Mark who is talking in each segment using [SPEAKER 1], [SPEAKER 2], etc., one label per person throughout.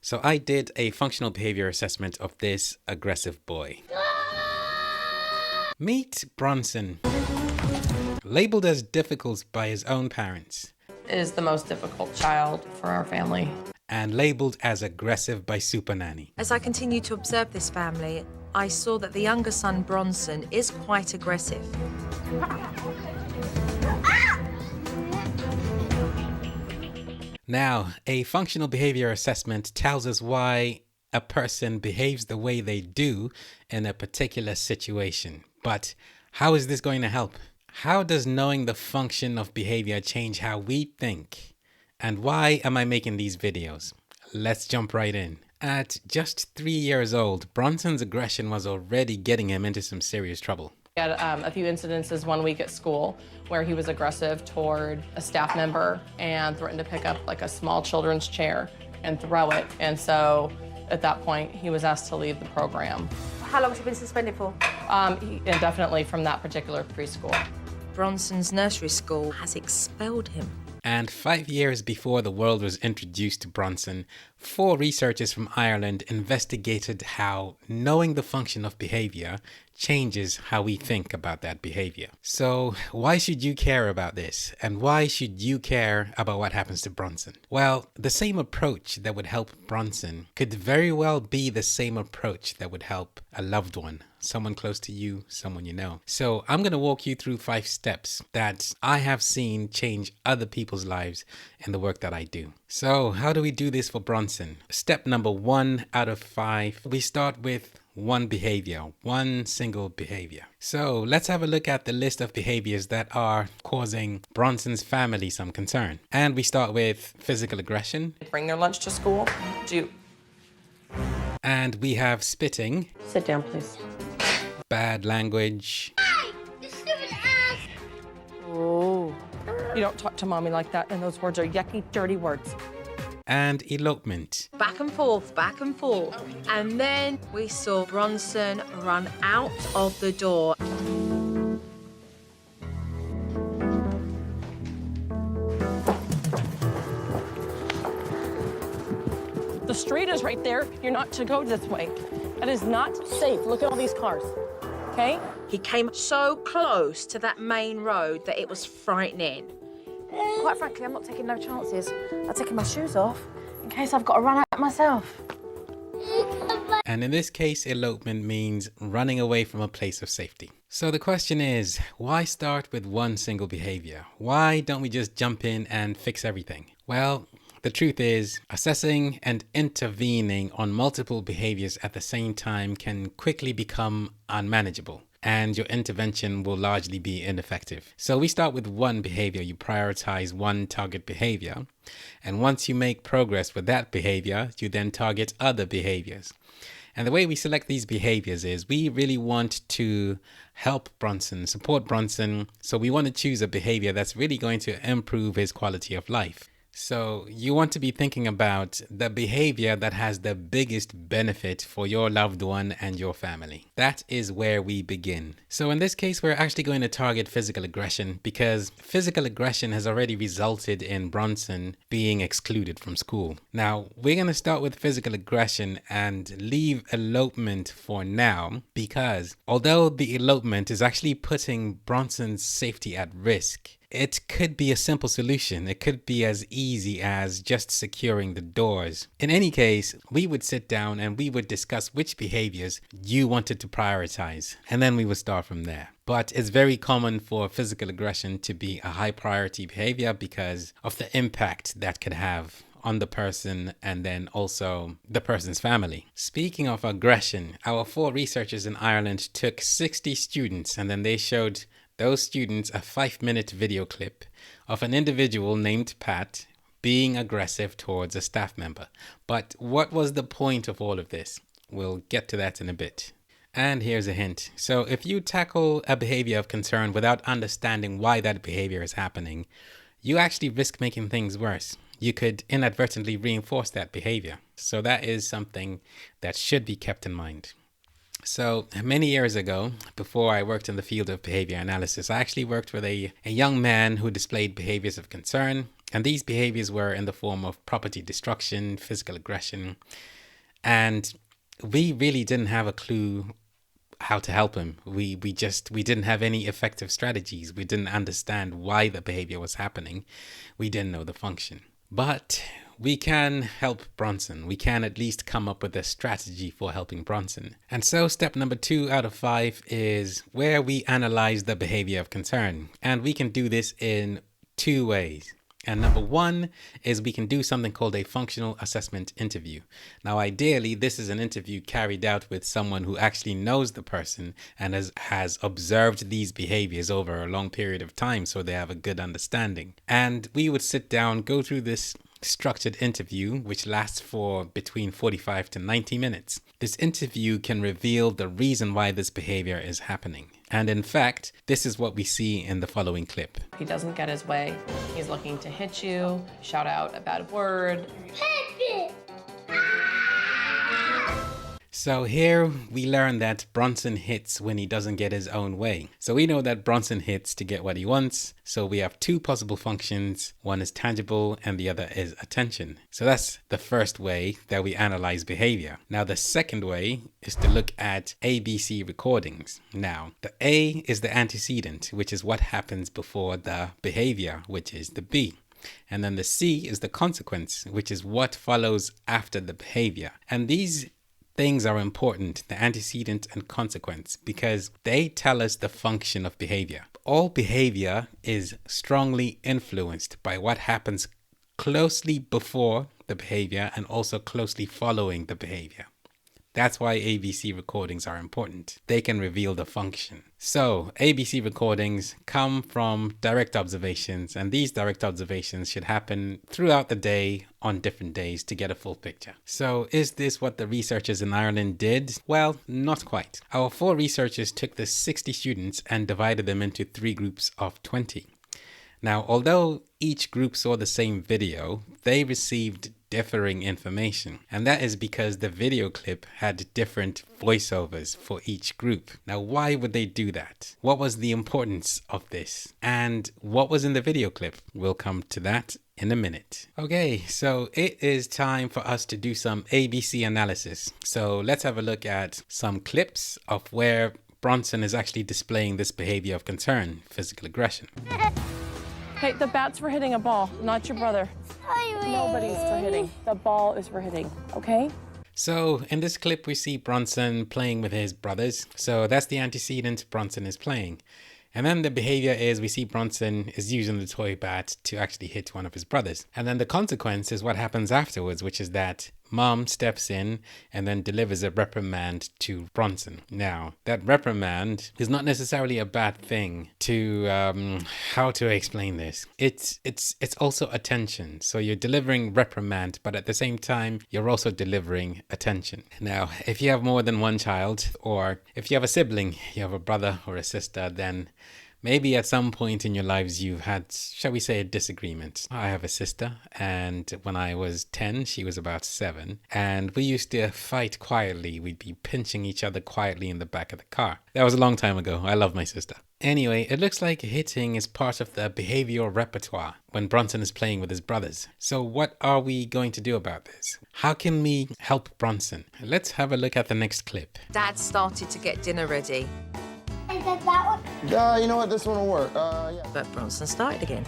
[SPEAKER 1] So I did a functional behavior assessment of this aggressive boy. Meet Bronson, labeled as difficult by his own parents.
[SPEAKER 2] Is the most difficult child for our family.
[SPEAKER 1] And labeled as aggressive by Supernanny.
[SPEAKER 3] As I continued to observe this family, I saw that the younger son, Bronson, is quite aggressive.
[SPEAKER 1] Now, a functional behavior assessment tells us why a person behaves the way they do in a particular situation. But how is this going to help? How does knowing the function of behavior change how we think? And why am I making these videos? Let's jump right in. At just 3 years old, Bronson's aggression was already getting him into some serious trouble.
[SPEAKER 2] We had a few incidences one week at school where he was aggressive toward a staff member and threatened to pick up like a small children's chair and throw it. And so at that point, he was asked to leave the program.
[SPEAKER 4] How long has he been suspended for?
[SPEAKER 2] Indefinitely from that particular preschool.
[SPEAKER 3] Bronson's nursery school has expelled him.
[SPEAKER 1] And 5 years before the world was introduced to Bronson, 4 researchers from Ireland investigated how knowing the function of behavior changes how we think about that behavior. So why should you care about this? And why should you care about what happens to Bronson? Well, the same approach that would help Bronson could very well be the same approach that would help a loved one, someone close to you, someone you know. So I'm going to walk you through 5 steps that I have seen change other people's lives in the work that I do. So how do we do this for Bronson? Step number 1 out of 5, we start with one behavior, one single behavior. So let's have a look at the list of behaviors that are causing Bronson's family some concern. And we start with physical aggression.
[SPEAKER 2] Bring their lunch to school.
[SPEAKER 1] And we have spitting.
[SPEAKER 2] Sit down, please.
[SPEAKER 1] Bad language.
[SPEAKER 4] You stupid ass!
[SPEAKER 2] Oh. You don't talk to mommy like that, and those words are yucky, dirty words.
[SPEAKER 1] And elopement.
[SPEAKER 3] Back and forth, back and forth. And then we saw Bronson run out of the door.
[SPEAKER 2] The street is right there. You're not to go this way. That is not safe. Look at all these cars, okay?
[SPEAKER 3] He came so close to that main road that it was frightening.
[SPEAKER 4] Quite frankly, I'm not taking no chances. I'm taking my shoes off in case I've got to run out myself.
[SPEAKER 1] And in this case, elopement means running away from a place of safety. So the question is, why start with one single behavior? Why don't we just jump in and fix everything? Well, the truth is, assessing and intervening on multiple behaviors at the same time can quickly become unmanageable, and your intervention will largely be ineffective. So we start with one behavior. You prioritize one target behavior. And once you make progress with that behavior, you then target other behaviors. And the way we select these behaviors is we really want to help Bronson, support Bronson. So we want to choose a behavior that's really going to improve his quality of life. So you want to be thinking about the behavior that has the biggest benefit for your loved one and your family. That is where we begin. So in this case, we're actually going to target physical aggression because physical aggression has already resulted in Bronson being excluded from school. Now, we're going to start with physical aggression and leave elopement for now because although the elopement is actually putting Bronson's safety at risk, it could be a simple solution. It could be as easy as just securing the doors. In any case, we would sit down and we would discuss which behaviors you wanted to prioritize. And then we would start from there. But it's very common for physical aggression to be a high priority behavior because of the impact that could have on the person and then also the person's family. Speaking of aggression, our 4 researchers in Ireland took 60 students and then they showed those students a 5-minute video clip of an individual named Pat being aggressive towards a staff member. But what was the point of all of this? We'll get to that in a bit. And here's a hint. So if you tackle a behavior of concern without understanding why that behavior is happening, you actually risk making things worse. You could inadvertently reinforce that behavior. So that is something that should be kept in mind. So many years ago, before I worked in the field of behavior analysis, I actually worked with a young man who displayed behaviors of concern. And these behaviors were in the form of property destruction, physical aggression, and we really didn't have a clue how to help him. We didn't have any effective strategies. We didn't understand why the behavior was happening. We didn't know the function. But we can help Bronson. We can at least come up with a strategy for helping Bronson. And so step number 2 out of 5 is where we analyze the behavior of concern. And we can do this in 2 ways. And number 1 is we can do something called a functional assessment interview. Now, ideally, this is an interview carried out with someone who actually knows the person and has observed these behaviors over a long period of time, so they have a good understanding. And we would sit down, go through this structured interview, which lasts for between 45 to 90 minutes. This interview can reveal the reason why this behavior is happening. And in fact, this is what we see in the following clip.
[SPEAKER 2] He doesn't get his way. He's looking to hit you, shout out a bad word.
[SPEAKER 1] So here we learn that Bronson hits when he doesn't get his own way. So we know that Bronson hits to get what he wants. So we have 2 possible functions. One is tangible and the other is attention. So that's the first way that we analyze behavior. Now the second way is to look at ABC recordings. Now the A is the antecedent, which is what happens before the behavior, which is the B. And then the C is the consequence, which is what follows after the behavior. And these things are important, the antecedent and consequence, because they tell us the function of behavior. All behavior is strongly influenced by what happens closely before the behavior and also closely following the behavior. That's why ABC recordings are important. They can reveal the function. So ABC recordings come from direct observations, and these direct observations should happen throughout the day on different days to get a full picture. So is this what the researchers in Ireland did? Well, not quite. Our 4 researchers took the 60 students and divided them into 3 groups of 20. Now, although each group saw the same video, they received differing information. And that is because the video clip had different voiceovers for each group. Now, why would they do that? What was the importance of this? And what was in the video clip? We'll come to that in a minute. Okay, so it is time for us to do some ABC analysis. So let's have a look at some clips of where Bronson is actually displaying this behavior of concern, physical aggression.
[SPEAKER 2] Hey, the bat's for hitting a ball, not your brother. Nobody's for hitting. The ball is for hitting, okay?
[SPEAKER 1] So in this clip, we see Bronson playing with his brothers. So that's the antecedent. Bronson is playing. And then the behavior is we see Bronson is using the toy bat to actually hit one of his brothers. And then the consequence is what happens afterwards, which is that Mom steps in and then delivers a reprimand to Bronson. Now, that reprimand is not necessarily a bad thing to, how to explain this? It's also attention. So you're delivering reprimand, but at the same time, you're also delivering attention. Now, if you have more than one child, or if you have a sibling, you have a brother or a sister, then maybe at some point in your lives you've had, shall we say, a disagreement. I have a sister, and when I was 10, she was about 7, and we used to fight quietly. We'd be pinching each other quietly in the back of the car. That was a long time ago. I love my sister. Anyway, it looks like hitting is part of the behavioral repertoire when Bronson is playing with his brothers. So what are we going to do about this? How can we help Bronson? Let's have a look at the next clip.
[SPEAKER 3] Dad started to get dinner ready.
[SPEAKER 5] Is that one?
[SPEAKER 6] You know what? This one will work. Yeah.
[SPEAKER 3] But Bronson started again.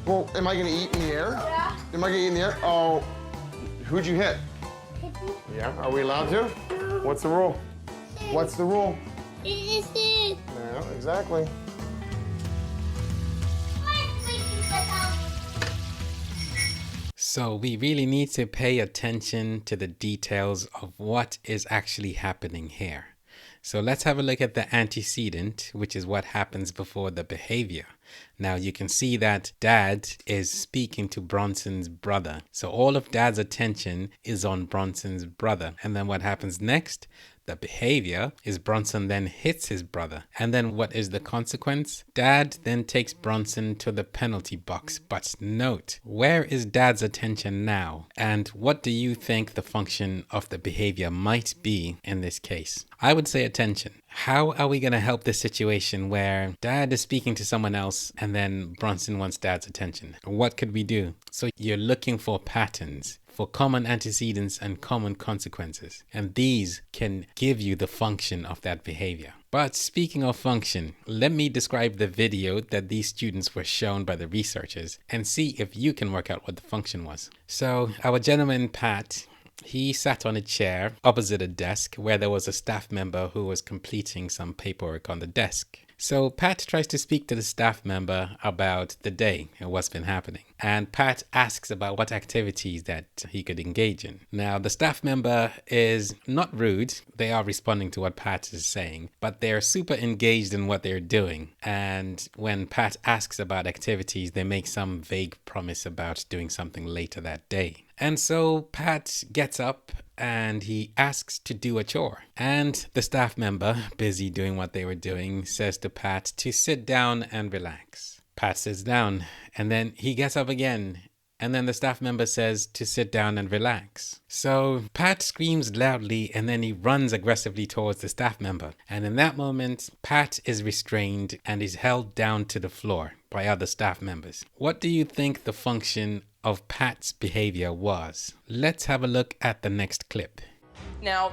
[SPEAKER 6] Well, am I gonna eat in the air?
[SPEAKER 5] Yeah.
[SPEAKER 6] Am I gonna eat in the air? Oh, who'd you hit?
[SPEAKER 5] Kitty.
[SPEAKER 6] Yeah. Are we allowed to? What's the rule? What's the rule?
[SPEAKER 5] It is.
[SPEAKER 6] No, exactly.
[SPEAKER 1] So we really need to pay attention to the details of what is actually happening here. So let's have a look at the antecedent, which is what happens before the behavior. Now you can see that Dad is speaking to Bronson's brother. So all of Dad's attention is on Bronson's brother. And then what happens next? The behavior is Bronson then hits his brother. And then what is the consequence? Dad then takes Bronson to the penalty box. But note, where is Dad's attention now? And what do you think the function of the behavior might be in this case? I would say attention. How are we going to help this situation where dad is speaking to someone else and then Bronson wants dad's attention? What could we do? So you're looking for patterns, for common antecedents and common consequences. And these can give you the function of that behavior. But speaking of function, let me describe the video that these students were shown by the researchers and see if you can work out what the function was. So our gentleman, Pat, he sat on a chair opposite a desk where there was a staff member who was completing some paperwork on the desk. So Pat tries to speak to the staff member about the day and what's been happening. And Pat asks about what activities that he could engage in. Now, the staff member is not rude. They are responding to what Pat is saying, but they're super engaged in what they're doing. And when Pat asks about activities, they make some vague promise about doing something later that day. And so Pat gets up and he asks to do a chore. And the staff member, busy doing what they were doing, says to Pat to sit down and relax. Pat sits down and then he gets up again. And then the staff member says to sit down and relax. So Pat screams loudly and then he runs aggressively towards the staff member. And in that moment, Pat is restrained and is held down to the floor by other staff members. What do you think the function of Pat's behavior was? Let's have a look at the next clip.
[SPEAKER 2] Now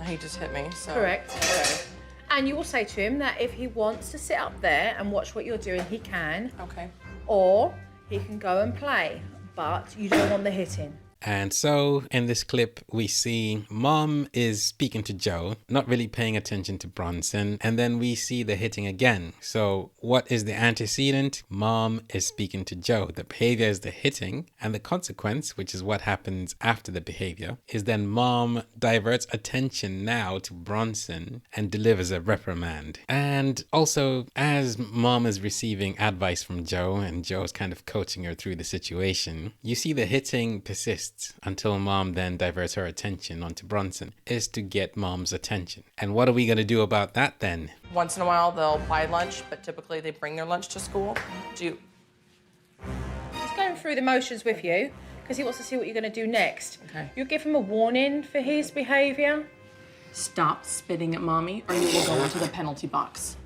[SPEAKER 2] he just hit me, so.
[SPEAKER 3] Correct. And you will say to him that if he wants to sit up there and watch what you're doing, he can.
[SPEAKER 2] Okay.
[SPEAKER 3] Or he can go and play, but you don't want the hitting.
[SPEAKER 1] And so in this clip, we see Mom is speaking to Joe, not really paying attention to Bronson. And then we see the hitting again. So what is the antecedent? Mom is speaking to Joe. The behavior is the hitting. And the consequence, which is what happens after the behavior, is then Mom diverts attention now to Bronson and delivers a reprimand. And also, as Mom is receiving advice from Joe and Joe's kind of coaching her through the situation, you see the hitting persists until Mom then diverts her attention onto Bronson, is to get Mom's attention. And what are we going to do about that then?
[SPEAKER 2] Once in a while they'll buy lunch, but typically they bring their lunch to school.
[SPEAKER 3] He's going through the motions with you because he wants to see what you're going to do next.
[SPEAKER 2] Okay.
[SPEAKER 3] You'll give him a warning for his behavior.
[SPEAKER 2] Stop spitting at Mommy or you will go into the penalty box.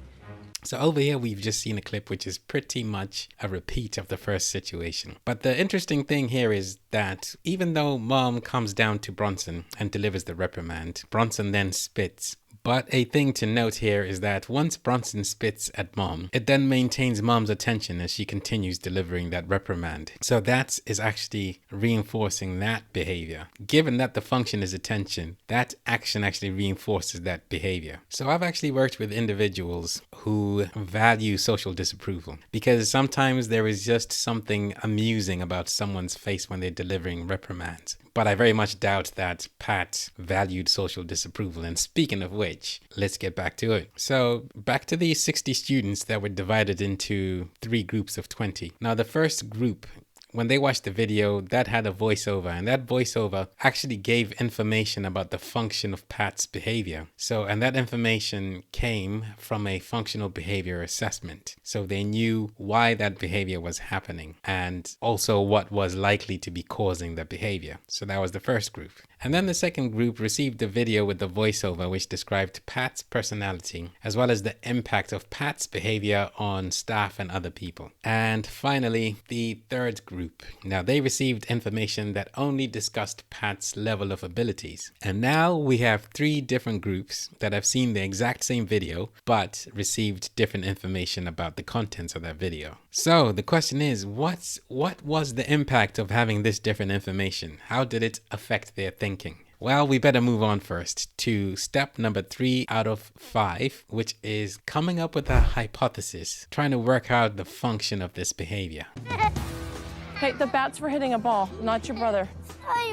[SPEAKER 1] So over here, we've just seen a clip which is pretty much a repeat of the first situation. But the interesting thing here is that even though Mom comes down to Bronson and delivers the reprimand, Bronson then spits. But a thing to note here is that once Bronson spits at Mom, it then maintains Mom's attention as she continues delivering that reprimand. So that is actually reinforcing that behavior. Given that the function is attention, that action actually reinforces that behavior. So I've actually worked with individuals who value social disapproval because sometimes there is just something amusing about someone's face when they're delivering reprimands. But I very much doubt that Pat valued social disapproval. And speaking of which, let's get back to it. So back to these 60 students that were divided into 3 groups of 20. Now the first group, when they watched the video, that had a voiceover, and that voiceover actually gave information about the function of Pat's behavior. And that information came from a functional behavior assessment. So they knew why that behavior was happening and also what was likely to be causing the behavior. So that was the first group. And then the second group received a video with the voiceover which described Pat's personality as well as the impact of Pat's behavior on staff and other people. And finally, the third group. Now they received information that only discussed Pat's level of abilities. And now we have 3 different groups that have seen the exact same video but received different information about the contents of that video. So the question is, what was the impact of having this different information? How did it affect their thinking? Well, we better move on first to step number 3 out of 5, which is coming up with a hypothesis, trying to work out the function of this behavior.
[SPEAKER 2] Hey, the bat's for hitting a ball, not your brother.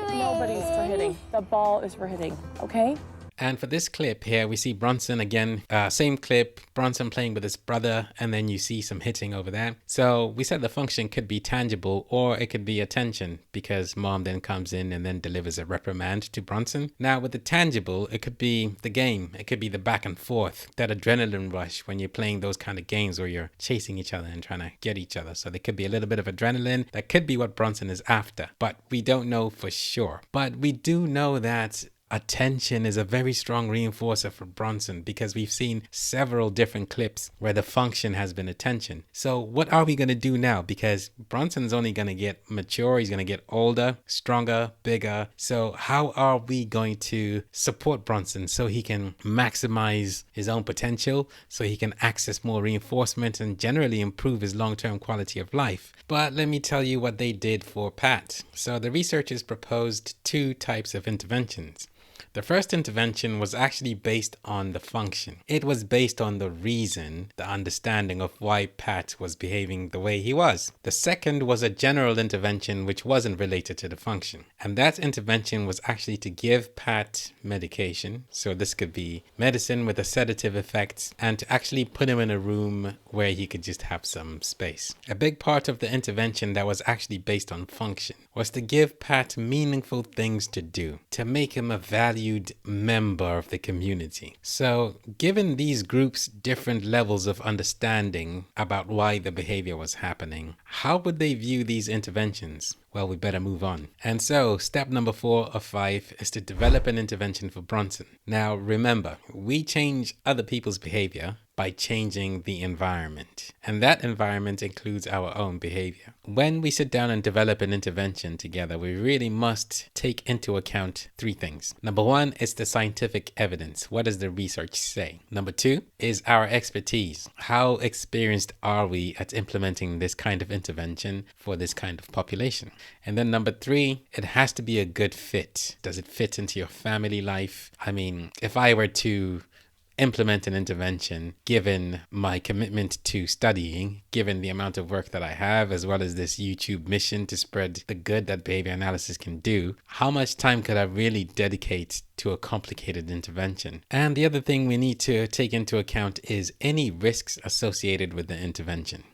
[SPEAKER 2] Nobody's for hitting. The ball is for hitting, okay?
[SPEAKER 1] And for this clip here, we see Bronson again, same clip, Bronson playing with his brother, and then you see some hitting over there. So we said the function could be tangible or it could be attention because Mom then comes in and then delivers a reprimand to Bronson. Now with the tangible, it could be the game. It could be the back and forth, that adrenaline rush when you're playing those kind of games where you're chasing each other and trying to get each other. So there could be a little bit of adrenaline. That could be what Bronson is after, but we don't know for sure. But we do know that attention is a very strong reinforcer for Bronson because we've seen several different clips where the function has been attention. So what are we going to do now? Because Bronson's only going to get mature. He's going to get older, stronger, bigger. So how are we going to support Bronson so he can maximize his own potential, so he can access more reinforcement and generally improve his long-term quality of life? But let me tell you what they did for Pat. So the researchers proposed two types of interventions. The first intervention was actually based on the function. It was based on the reason, the understanding of why Pat was behaving the way he was. The second was a general intervention which wasn't related to the function. And that intervention was actually to give Pat medication. So this could be medicine with a sedative effect, and to actually put him in a room where he could just have some space. A big part of the intervention that was actually based on function was to give Pat meaningful things to do, to make him a valued member of the community. So given these groups different levels of understanding about why the behavior was happening, how would they view these interventions? Well, we better move on. And so step number 4 of 5 is to develop an intervention for Bronson. Now remember, we change other people's behavior by changing the environment. And that environment includes our own behavior. When we sit down and develop an intervention together, we really must take into account 3 things. Number 1 is the scientific evidence. What does the research say? Number 2 is our expertise. How experienced are we at implementing this kind of intervention for this kind of population? And then number 3, it has to be a good fit. Does it fit into your family life? I mean, if I were to implement an intervention, given my commitment to studying, given the amount of work that I have, as well as this YouTube mission to spread the good that behavior analysis can do, how much time could I really dedicate to a complicated intervention? And the other thing we need to take into account is any risks associated with the intervention.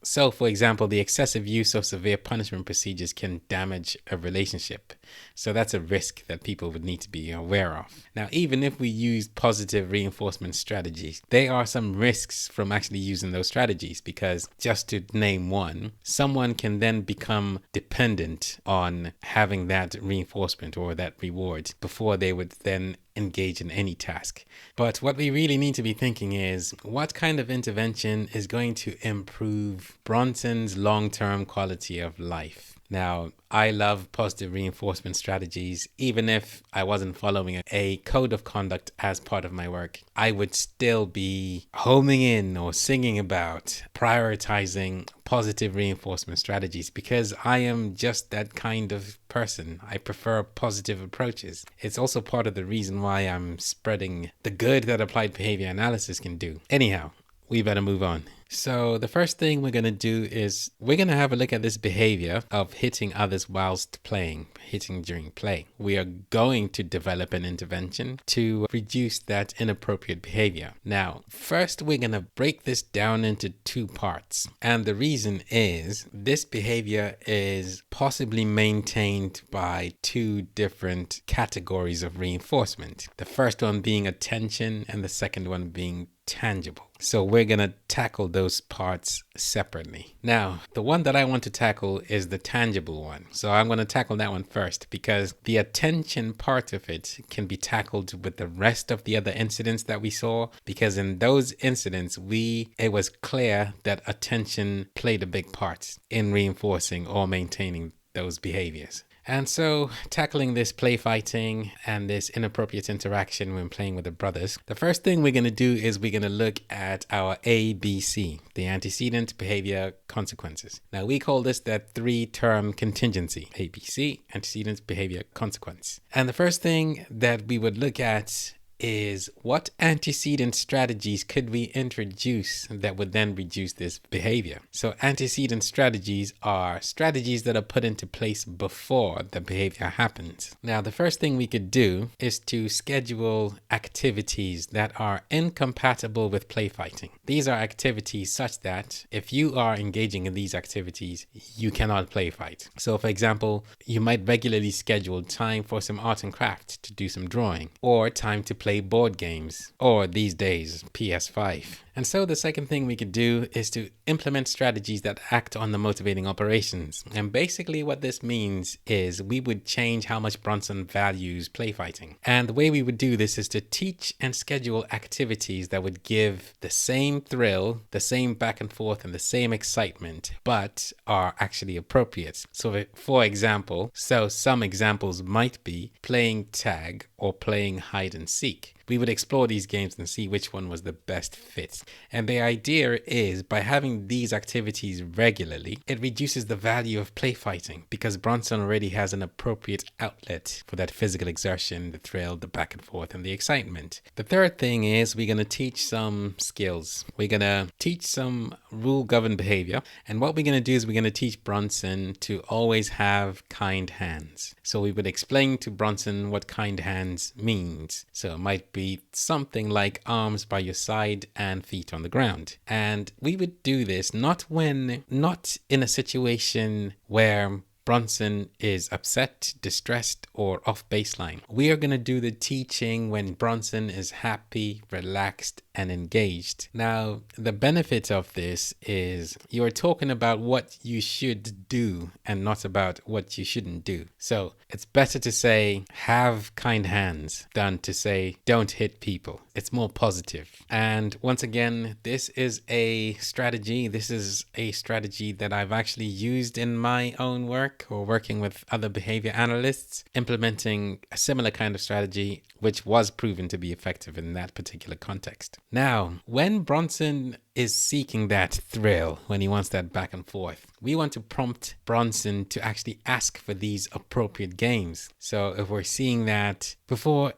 [SPEAKER 1] So, for example, the excessive use of severe punishment procedures can damage a relationship. So that's a risk that people would need to be aware of. Now, even if we use positive reinforcement strategies, there are some risks from actually using those strategies, because just to name one, someone can then become dependent on having that reinforcement or that reward before they would then engage in any task. But what we really need to be thinking is, what kind of intervention is going to improve Bronson's long-term quality of life? Now, I love positive reinforcement strategies. Even if I wasn't following a code of conduct as part of my work, I would still be homing in or singing about prioritizing positive reinforcement strategies, because I am just that kind of person. I prefer positive approaches. It's also part of the reason why I'm spreading the good that applied behavior analysis can do. Anyhow, we better move on. So the first thing we're going to do is we're going to have a look at this behavior of hitting others whilst playing, hitting during play. We are going to develop an intervention to reduce that inappropriate behavior. Now, first we're going to break this down into 2 parts. And the reason is this behavior is possibly maintained by 2 different categories of reinforcement. The first one being attention and the second one being tangible. So we're going to tackle those parts separately. Now, the one that I want to tackle is the tangible one. So I'm going to tackle that one first, because the attention part of it can be tackled with the rest of the other incidents that we saw, because in those incidents, it was clear that attention played a big part in reinforcing or maintaining those behaviors. And so, tackling this play fighting and this inappropriate interaction when playing with the brothers, the first thing we're going to do is we're going to look at our ABC, the antecedent behavior consequences. Now, we call this that 3-term contingency, ABC, antecedent behavior consequence. And the first thing that we would look at is, what antecedent strategies could we introduce that would then reduce this behavior? So antecedent strategies are strategies that are put into place before the behavior happens. Now, the first thing we could do is to schedule activities that are incompatible with play fighting. These are activities such that if you are engaging in these activities, you cannot play fight. So for example, you might regularly schedule time for some art and craft, to do some drawing, or time to play board games, or these days PS5. And so the second thing we could do is to implement strategies that act on the motivating operations. And basically what this means is we would change how much Bronson values play fighting. And the way we would do this is to teach and schedule activities that would give the same thrill, the same back and forth, and the same excitement, but are actually appropriate. So for example, some examples might be playing tag or playing hide and seek. We would explore these games and see which one was the best fit. And the idea is by having these activities regularly, it reduces the value of play fighting because Bronson already has an appropriate outlet for that physical exertion, the thrill, the back and forth, and the excitement. The third thing is we're going to teach some skills. We're going to teach some rule-governed behavior. And what we're going to do is we're going to teach Bronson to always have kind hands. So we would explain to Bronson what kind hands means. So it might be something like arms by your side and feet on the ground. And we would do this not in a situation where Bronson is upset, distressed, or off baseline. We are going to do the teaching when Bronson is happy, relaxed, and engaged. Now, the benefit of this is you are talking about what you should do and not about what you shouldn't do. So it's better to say have kind hands than to say don't hit people. It's more positive. And once again, this is a strategy. This is a strategy that I've actually used in my own work or working with other behavior analysts, implementing a similar kind of strategy, which was proven to be effective in that particular context. Now, when Bronson is seeking that thrill, when he wants that back and forth, we want to prompt Bronson to actually ask for these appropriate games. So if we're seeing that before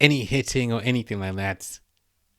[SPEAKER 1] any hitting or anything like that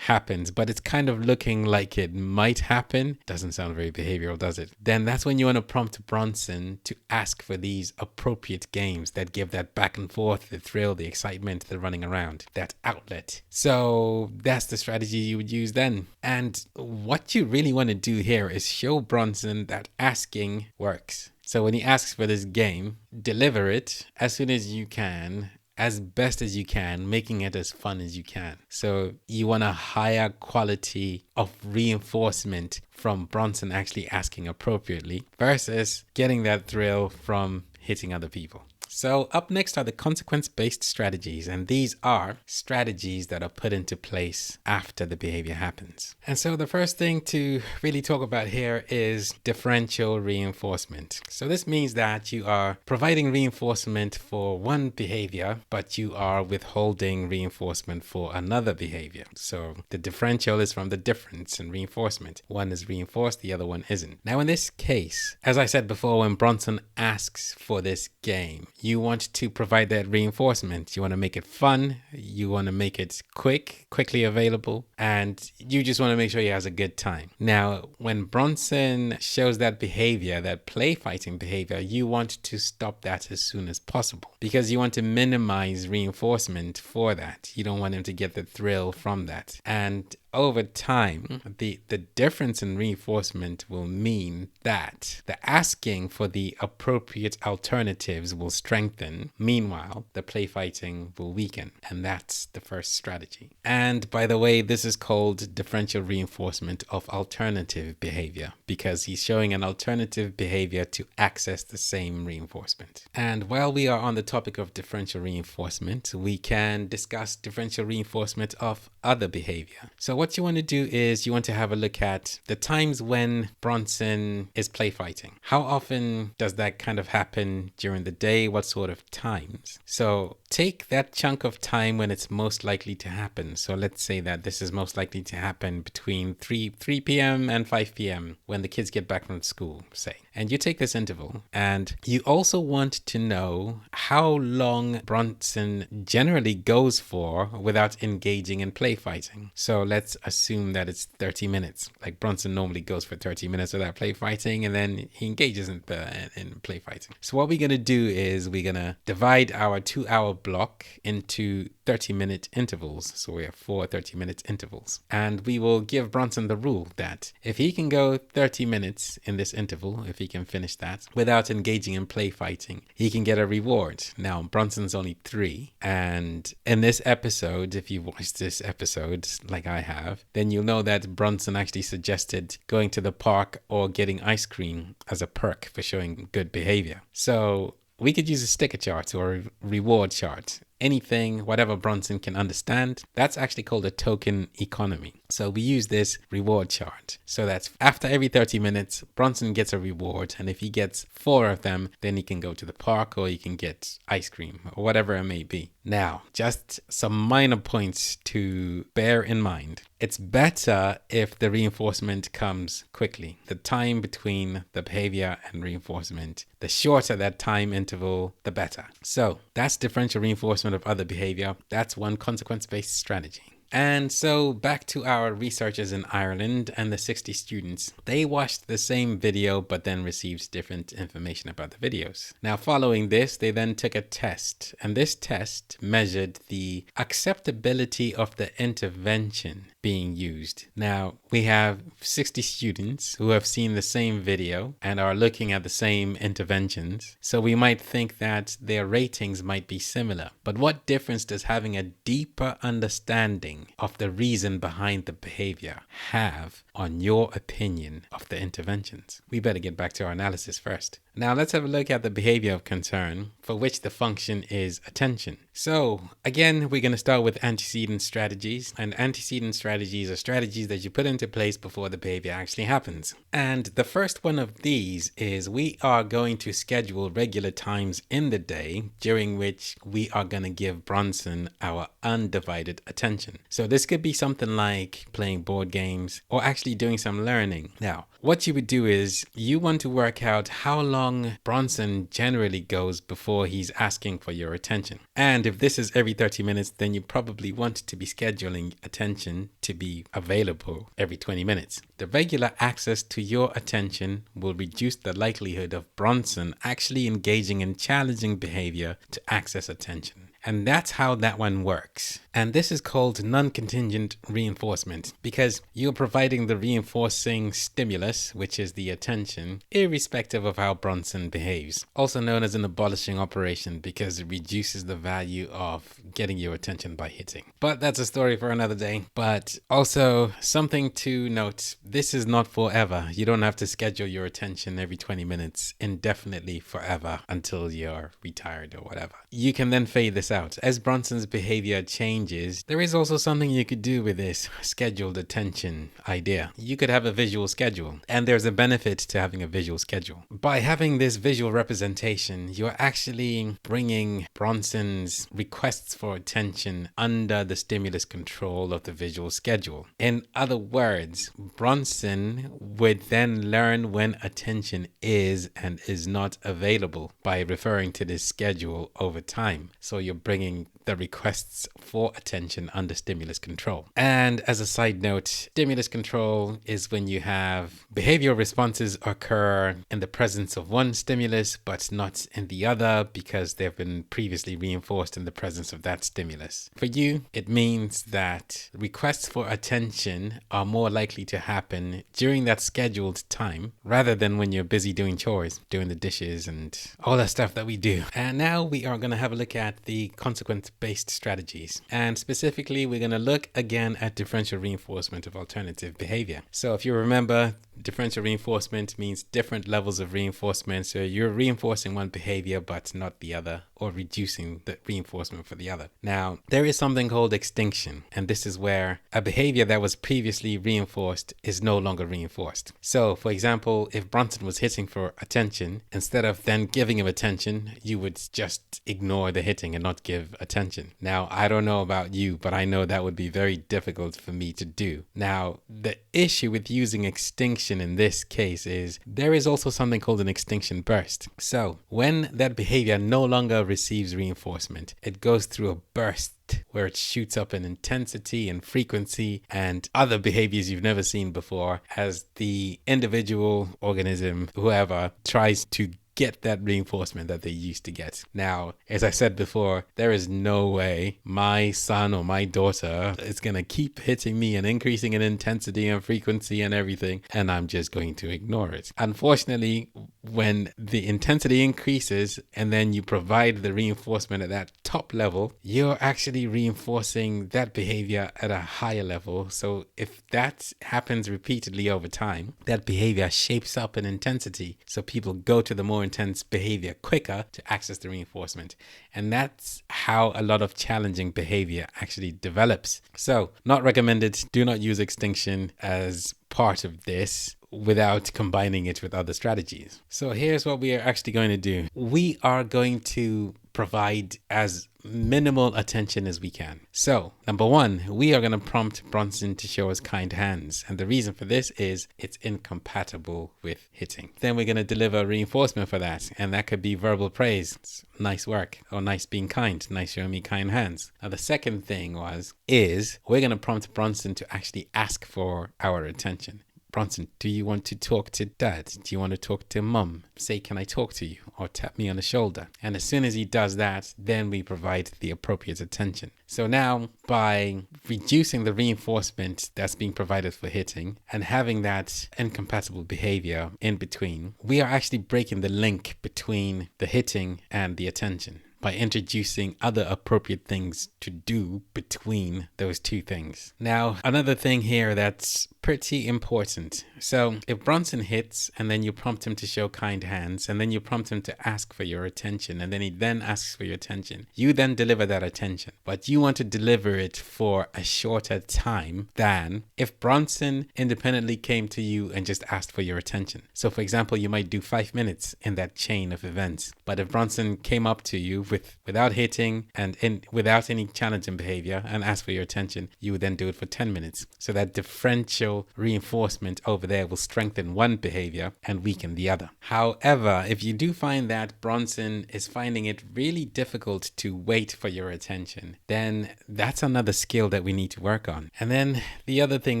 [SPEAKER 1] happens, but it's kind of looking like it might happen, doesn't sound very behavioral, does it? Then that's when you want to prompt Bronson to ask for these appropriate games that give that back and forth, the thrill, the excitement, the running around, that outlet. So that's the strategy you would use then. And what you really want to do here is show Bronson that asking works. So when he asks for this game, deliver it as soon as you can, as best as you can, making it as fun as you can. So you want a higher quality of reinforcement from Bronson actually asking appropriately versus getting that thrill from hitting other people. So up next are the consequence-based strategies, and these are strategies that are put into place after the behavior happens. And so the first thing to really talk about here is differential reinforcement. So this means that you are providing reinforcement for one behavior, but you are withholding reinforcement for another behavior. So the differential is from the difference in reinforcement. One is reinforced, the other one isn't. Now in this case, as I said before, when Bronson asks for this game, you want to provide that reinforcement. You want to make it fun. You want to make it quickly available. And you just want to make sure he has a good time. Now, when Bronson shows that behavior, that play fighting behavior, you want to stop that as soon as possible because you want to minimize reinforcement for that. You don't want him to get the thrill from that. And over time, the difference in reinforcement will mean that the asking for the appropriate alternatives will strengthen. Meanwhile, the play fighting will weaken. And that's the first strategy. And by the way, this is called differential reinforcement of alternative behavior because he's showing an alternative behavior to access the same reinforcement. And while we are on the topic of differential reinforcement, we can discuss differential reinforcement of other behavior. So what you want to do is you want to have a look at the times when Bronson is play fighting. How often does that kind of happen during the day? What sort of times? So take that chunk of time when it's most likely to happen. So let's say that this is most likely to happen between 3 p.m. and 5 p.m. when the kids get back from school, say. And you take this interval and you also want to know how long Bronson generally goes for without engaging in play fighting. So let's assume that it's 30 minutes. Like Bronson normally goes for 30 minutes without play fighting and then he engages in play fighting. So what we're going to do is we're going to divide our 2-hour block into 30-minute intervals. So we have 4 30-minute intervals. And we will give Bronson the rule that if he can go 30 minutes in this interval, if he can finish that without engaging in play fighting, he can get a reward. Now, Bronson's only 3. And in this episode, if you watched this episode like I have, then you'll know that Bronson actually suggested going to the park or getting ice cream as a perk for showing good behavior. So we could use a sticker chart or a reward chart. Anything, whatever Bronson can understand, that's actually called a token economy. So we use this reward chart. So that's after every 30 minutes, Bronson gets a reward. And if he gets 4 of them, then he can go to the park or he can get ice cream or whatever it may be. Now, just some minor points to bear in mind. It's better if the reinforcement comes quickly. The time between the behavior and reinforcement, the shorter that time interval, the better. So that's differential reinforcement of other behavior. That's one consequence-based strategy. And so back to our researchers in Ireland and the 60 students. They watched the same video but then received different information about the videos. Now following this, they then took a test, and this test measured the acceptability of the intervention being used. Now we have 60 students who have seen the same video and are looking at the same interventions. So we might think that their ratings might be similar. But what difference does having a deeper understanding of the reason behind the behavior have on your opinion of the interventions? We better get back to our analysis first. Now let's have a look at the behavior of concern for which the function is attention. So again, we're going to start with antecedent strategies, and antecedent strategies are strategies that you put into place before the behavior actually happens. And the first one of these is we are going to schedule regular times in the day during which we are going to give Bronson our undivided attention. So this could be something like playing board games or actually doing some learning. Now, what you would do is you want to work out how long Bronson generally goes before he's asking for your attention. And if this is every 30 minutes, then you probably want to be scheduling attention to be available every 20 minutes. The regular access to your attention will reduce the likelihood of Bronson actually engaging in challenging behavior to access attention. And that's how that one works. And this is called non-contingent reinforcement because you're providing the reinforcing stimulus, which is the attention, irrespective of how Bronson behaves. Also known as an abolishing operation because it reduces the value of getting your attention by hitting. But that's a story for another day. But also something to note, this is not forever. You don't have to schedule your attention every 20 minutes indefinitely forever until you're retired or whatever. You can then fade this out. As Bronson's behavior changes, there is also something you could do with this scheduled attention idea. You could have a visual schedule, and there's a benefit to having a visual schedule. By having this visual representation, you're actually bringing Bronson's requests for attention under the stimulus control of the visual schedule. In other words, Bronson would then learn when attention is and is not available by referring to this schedule over time. So you're bringing the requests for attention under stimulus control. And as a side note, stimulus control is when you have behavioral responses occur in the presence of one stimulus but not in the other because they've been previously reinforced in the presence of that stimulus. For you, it means that requests for attention are more likely to happen during that scheduled time rather than when you're busy doing chores, doing the dishes and all that stuff that we do. And now we are going to have a look at the consequence-based strategies. And specifically, we're going to look again at differential reinforcement of alternative behavior. So if you remember, differential reinforcement means different levels of reinforcement. So you're reinforcing one behavior but not the other, or reducing the reinforcement for the other. Now, there is something called extinction, and this is where a behavior that was previously reinforced is no longer reinforced. So, for example, if Bronson was hitting for attention, instead of then giving him attention, you would just ignore the hitting and not give attention. Now, I don't know about you, but I know that would be very difficult for me to do. Now, the issue with using extinction in this case is there is also something called an extinction burst. So, when that behavior no longer receives reinforcement, it goes through a burst where it shoots up in intensity and frequency and other behaviors you've never seen before as the individual organism, whoever, tries to get that reinforcement that they used to get. Now, as I said before, there is no way my son or my daughter is going to keep hitting me and increasing in intensity and frequency and everything, and I'm just going to ignore it. Unfortunately, when the intensity increases and then you provide the reinforcement at that top level, you're actually reinforcing that behavior at a higher level. So if that happens repeatedly over time, that behavior shapes up in intensity. So people go to the more intense behavior quicker to access the reinforcement. And that's how a lot of challenging behavior actually develops. So not recommended. Do not use extinction as part of this without combining it with other strategies. So here's what we are actually going to do. We are going to provide as minimal attention as we can. So, number one, we are going to prompt Bronson to show us kind hands. And the reason for this is it's incompatible with hitting. Then we're going to deliver reinforcement for that. And that could be verbal praise. It's nice work, or nice being kind, nice showing me kind hands. Now, the second thing is we're going to prompt Bronson to actually ask for our attention. Bronson, do you want to talk to dad? Do you want to talk to mum? Say, can I talk to you? Or tap me on the shoulder. And as soon as he does that, then we provide the appropriate attention. So now, by reducing the reinforcement that's being provided for hitting and having that incompatible behavior in between, we are actually breaking the link between the hitting and the attention by introducing other appropriate things to do between those two things. Now, another thing here that's pretty important. So if Bronson hits and then you prompt him to show kind hands and then you prompt him to ask for your attention and then he then asks for your attention, you then deliver that attention. But you want to deliver it for a shorter time than if Bronson independently came to you and just asked for your attention. So for example, you might do 5 minutes in that chain of events. But if Bronson came up to you without hitting and without any challenging behavior and asked for your attention, you would then do it for 10 minutes. So that differential reinforcement over there will strengthen one behavior and weaken the other. However, if you do find that Bronson is finding it really difficult to wait for your attention, then that's another skill that we need to work on. And then the other thing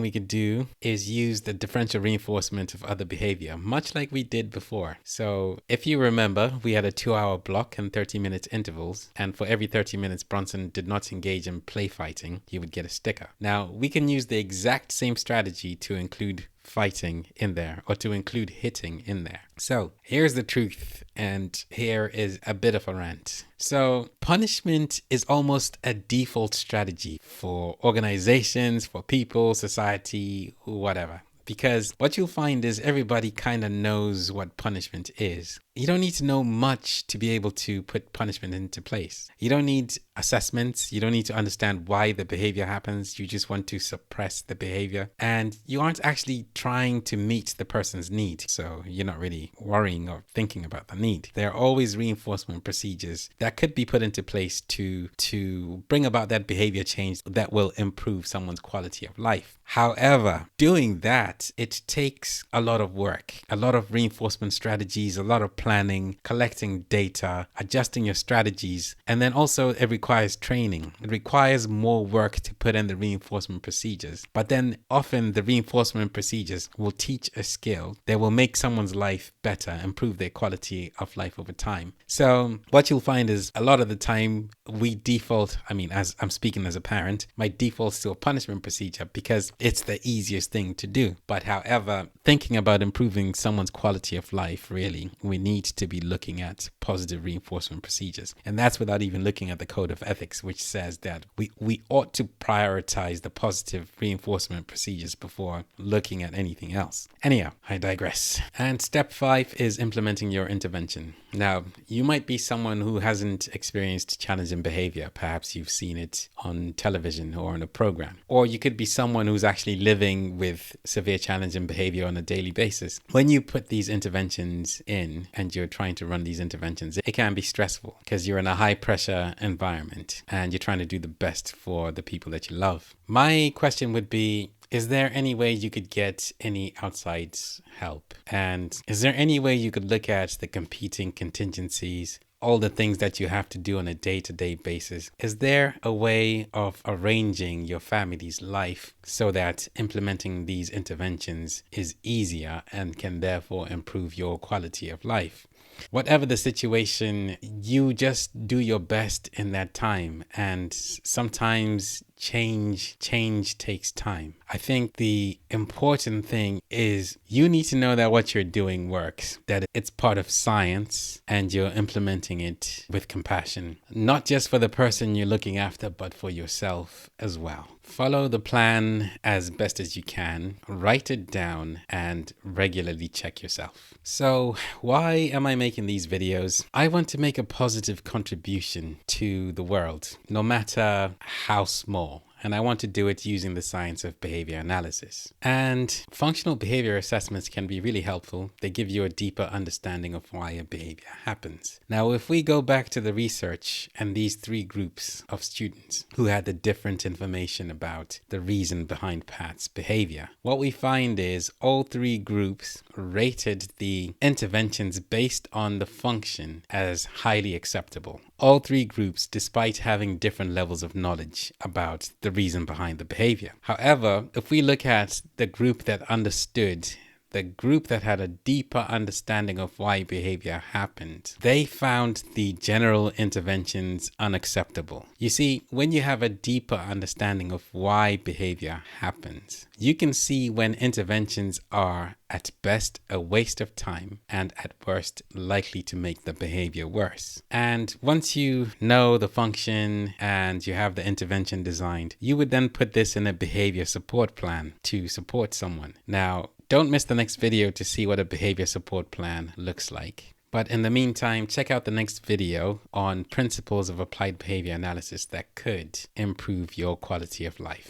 [SPEAKER 1] we could do is use the differential reinforcement of other behavior, much like we did before. So if you remember, we had a 2-hour block and 30-minute intervals, and for every 30 minutes Bronson did not engage in play fighting, he would get a sticker. Now, we can use the exact same strategy to include fighting in there or to include hitting in there. So here's the truth, and here is a bit of a rant. So punishment is almost a default strategy for organizations, for people, society, whatever. Because what you'll find is everybody kind of knows what punishment is. You don't need to know much to be able to put punishment into place. You don't need assessments. You don't need to understand why the behavior happens. You just want to suppress the behavior. And you aren't actually trying to meet the person's need. So you're not really worrying or thinking about the need. There are always reinforcement procedures that could be put into place to bring about that behavior change that will improve someone's quality of life. However, doing that, it takes a lot of work, a lot of reinforcement strategies, a lot of planning, collecting data, adjusting your strategies, and then also it requires training. It requires more work to put in the reinforcement procedures. But then often the reinforcement procedures will teach a skill that will make someone's life better, improve their quality of life over time. So what you'll find is a lot of the time we default, as I'm speaking as a parent, my default is to a punishment procedure because it's the easiest thing to do. But however, thinking about improving someone's quality of life, really, we need to be looking at positive reinforcement procedures. And that's without even looking at the code of ethics, which says that we ought to prioritize the positive reinforcement procedures before looking at anything else. Anyhow, I digress. And step 5 is implementing your intervention. Now, you might be someone who hasn't experienced challenging behavior. Perhaps you've seen it on television or in a program. Or you could be someone who's actually living with severe challenging behavior on a daily basis. When you put these interventions in and you're trying to run these interventions, it can be stressful because you're in a high pressure environment and you're trying to do the best for the people that you love. My question would be, is there any way you could get any outside help? And is there any way you could look at the competing contingencies, all the things that you have to do on a day-to-day basis? Is there a way of arranging your family's life so that implementing these interventions is easier and can therefore improve your quality of life? whatever the situation, you just do your best in that time. And sometimes change takes time. I think the important thing is you need to know that what you're doing works, that it's part of science and you're implementing it with compassion, not just for the person you're looking after, but for yourself as well. Follow the plan as best as you can, write it down, and regularly check yourself. So why am I making these videos? I want to make a positive contribution to the world, no matter how small. And I want to do it using the science of behavior analysis. And functional behavior assessments can be really helpful. They give you a deeper understanding of why a behavior happens. Now, if we go back to the research and these three groups of students who had the different information about the reason behind Pat's behavior, what we find is all three groups rated the interventions based on the function as highly acceptable. All three groups, despite having different levels of knowledge about the reason behind the behavior. However, if we look at the group that understood, the group that had a deeper understanding of why behavior happened, they found the general interventions unacceptable. You see, when you have a deeper understanding of why behavior happens, you can see when interventions are at best a waste of time and at worst likely to make the behavior worse. And once you know the function and you have the intervention designed, you would then put this in a behavior support plan to support someone. Now, don't miss the next video to see what a behavior support plan looks like. But in the meantime, check out the next video on principles of applied behavior analysis that could improve your quality of life.